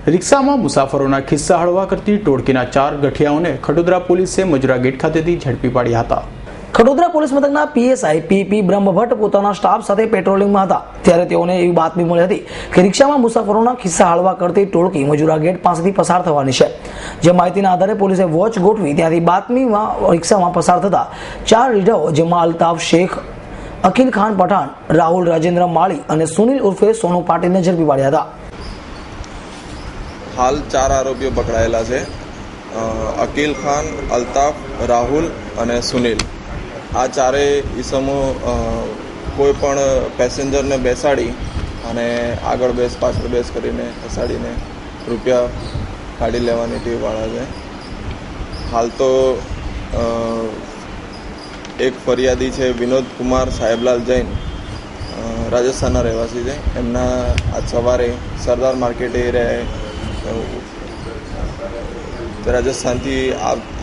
રિક્ષામાં મુસાફરોના ખિસ્સા હળવા કરતી ટોળકીના 4 ગઠિયાઓને ખડોદરા પોલીસે મજુરા ગેટ ખાતેથી ઝડપી પાડ્યા હતા। ખડોદરા પોલીસ મથકના પીએસઆઈ પીપી બ્રહ્મભટ્ટ પોતાના સ્ટાફ સાથે પેટ્રોલિંગમાં હતા ત્યારે તેઓને એવી બાતમી મળી હતી કે રિક્ષામાં મુસાફરોના ખિસ્સા હળવા કરતી ટોળકી મજુરા ગેટ પાસેથી પસાર થવાની છે। જે માહિતીના આધારે પોલીસે વોચ ગોઠવી ત્યાંથી બાતમીમાં રિક્ષામાં પસાર થતા 4 રીઢાઓ જેમાં અલ્તાફ શેખ, અકીલ ખાન પઠાણ, રાહુલ રાજેન્દ્ર માળી અને સુનિલ ઉર્ફે સોનુ પાટીલને ઝડપી પાડ્યા હતા। हाल 4 आरोपीओ पकड़ायेला है। अकील खान, अल्ताफ, राहुल और सुनील। आ चारे ईसमो कोईपण पेसेंजर ने बेसाड़ी अने आगळ बेस पाछळ बेस करीने बेसाड़ीने रुपया काढ़ी लेवानी टेववाळा छे। हाल तो एक फरियादी है विनोद कुमार साहेबलाल जैन, राजस्थान रहवासी है। एमना आज सवारे सरदार मार्केट एरिया राजस्थान थी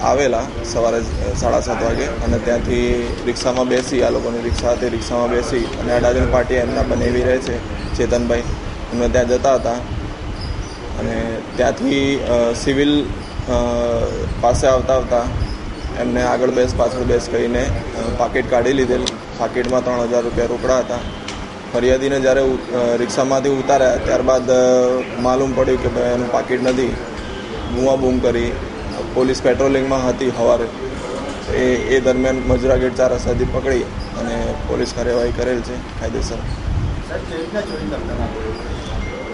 आवेला सवारे 7:30 वागे अने त्यांथी रिक्शा में बेसी आ लोगोनी रिक्शा हती रिक्शा में बेसी अने अडाजण पार्टी एमना बनेवी रहे छे चेतनभाई एमने त्यां जता हता अने त्यांथी सिविल पासे आवता आवता एमने आगळ बेस पाछळ बेस करीने पाकिट काढी लीधेल। पाकिटमां 3000 रुपया रोकड़ा हता। फरियादी ने जयरे रिक्शा में उतार्या त्यारबाद मालूम पड़्यु कि भाई एनु पाकिट नहीं। बूमाबूम करी पोलीस पेट्रोलिंग में हती हवारे ए दरमियान मजुरा गेट 4 रस्तेथी पकड़ी अने पोलीस कार्यवाही करेल छे कायदेसर।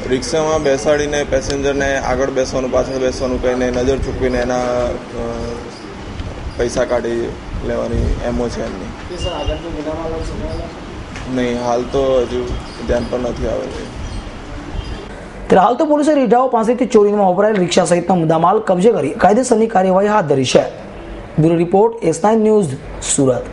रिक्शा में बेसाड़ीने पेसेंजर ने आगळ बेसवानुं पाछळ बेसवानुं कहीने नजर चूकवीने एना पैसा काढ़ी लेवानी एमओ छे एमनी। नहीं, हाल तो हजू ध्यान पर नहीं आवे। हाल तो पुलिस રીઢાઓ પાસેથી ચોરીમાં વપરાયેલ રિક્ષા સહિતનો મુદ્દામાલ કબજે કરી કાયદેસરની કાર્યવાહી હાથ ધરી છે। Bureau report S9 news, Surat.